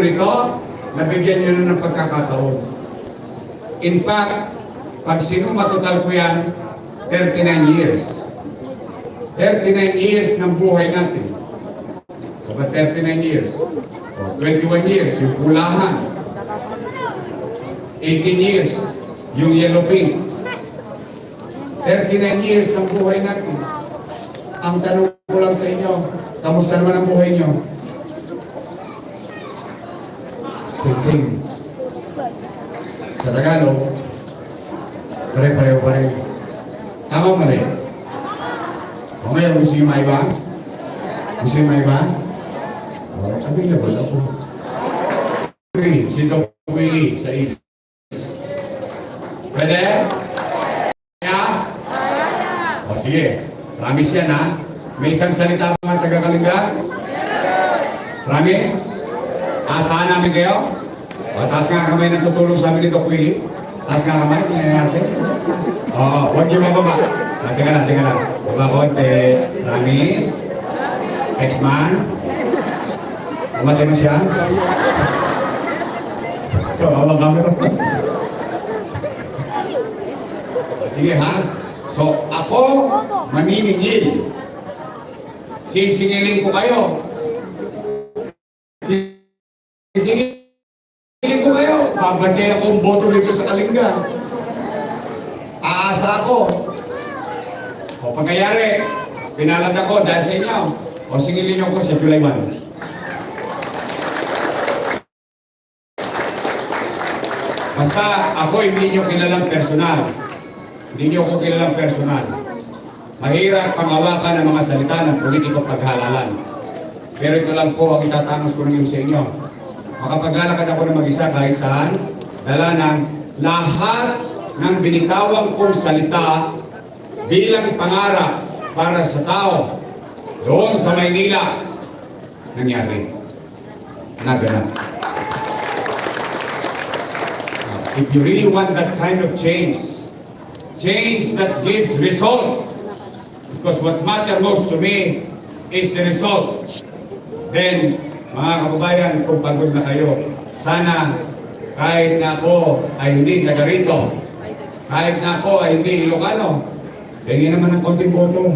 Ito, nabigyan nyo na ng pagkakataon. In fact, pag sinumatotal ko yan, 39 years. 39 years ng buhay natin. Diba 39 years? O, 21 years, yung pulahan. 18 years, yung yellow pink. 39 years ang buhay natin. Ang tanong ko lang sa inyo, kamusta naman ang buhay nyo? Sing-sing. Sa Tagalog, pare-pareho. Tama mo rin? O ngayon, gusto nyo maiba? Gusto nyo maiba? O, available ako. Si Doc Willie sa East. Pwede? Kaya? O sige, promise yan ha. May isang salita ba mga taga-Kalinga? Promise? Asahan namin kayo? O, taas nga kamay na tutulong sa amin ni Doc Willie. Taas nga kamay, tingnan natin. Oo, huwag niyo mababa. Tingnan lang. Baba konti. Promise? X-Man? Umatay mo siya? Ito, awang camera. Sige ha. So, ako, maniningil. Sisingilin ko kayo. Sisingilin ko kayo. Babagay akong boto dito sa Kalinga. Aasa ako. O pagkayari, pinalad ako dahil sa inyo. O singilin niyo ko sa July 1. Basta ako hindi niyo kilalang personal. Hindi niyo ako kilalang personal. Mahirap pangawakan ng mga salita ng politiko paghalalan. Pero ito lang po ang itatangos ko ng sa inyo. Makapaglalakad ako ng mag-isa kahit saan, dala ng lahat ng binitawang kong salita bilang pangarap para sa tao doon sa Maynila nangyari. Naganap. If you really want that kind of change that gives result, because what matters most to me is the result, then mga kababayan, kung pagod na kayo, sana kahit na ako ay hindi taga rito, kahit na ako ay hindi Ilocano, tingin naman ng konting boto.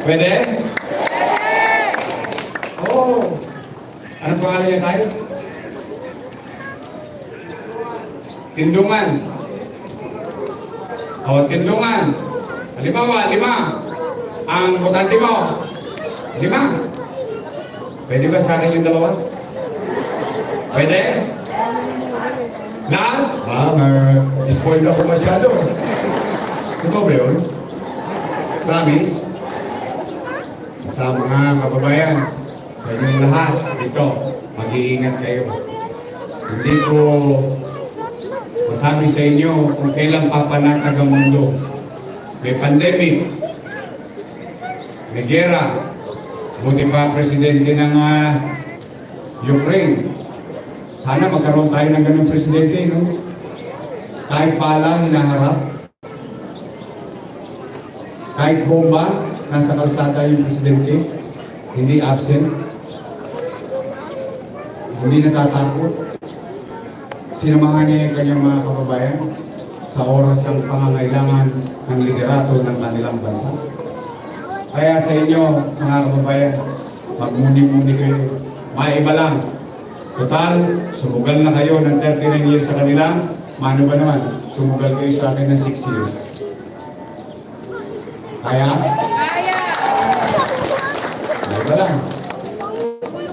Pwede? Oo. Oh. Anong pangalan niya tayo? Tindungan. O, Tindungan. Halimbawa, 5. Ang botante mo, 5. Pwede ba sa akin yung 2? Pwede? Lahat? Spoiled ako masyado. Ito ba yun? Promise? Sa mga kababayan, sa inyong lahat, ito, mag-iingat kayo. Hindi ko masabi sa inyo kung kailan papanatag ang mundo. May pandemic, may gera, buti pa presidente ng Ukraine. Sana magkaroon tayo ng ganung presidente, no? Kahit pala, hinaharap. Kahit bomba, nasa kalsada yung presidente, hindi absent. Hindi natatakot. Sinamahan niya yung kanyang mga kababayan sa oras ng pangangailangan ng liderato ng kanilang bansa. Kaya sa inyo, mga kababayan, magmuni-muni kayo. Maiba lang. Total, sumugal na kayo ng 39 years sa kanila. Mano ba naman? Sumugal kayo sa akin ng 6 years. Kaya? Kaya! Maiba lang.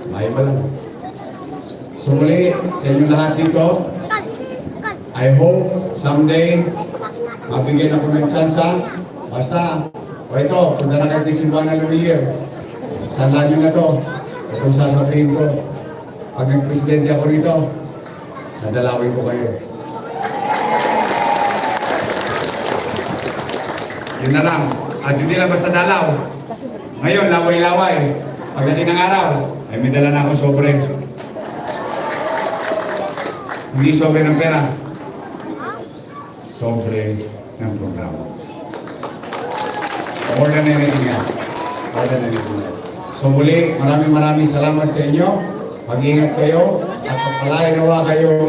Maiba lang. So muli, sa inyong lahat dito, I hope someday mabigyan ako ng tsansa. Basta, o ito, punta na kayo Simbahan ng Lumilir. Sanlan nyo na to. Itong sasabihin ko. Pag nag-presidente ako rito, nadalawin ko kayo. Yun na lang. At hindi lang basta dalaw. Ngayon, laway-laway. Pagdating ng araw, ay may dala na ako sobre. Hindi sobre ng pera. Sobre ng programa. More than anything else. More than anything else. So muli, maraming salamat sa inyo. Mag-ingat kayo at pagpalain nawa kayo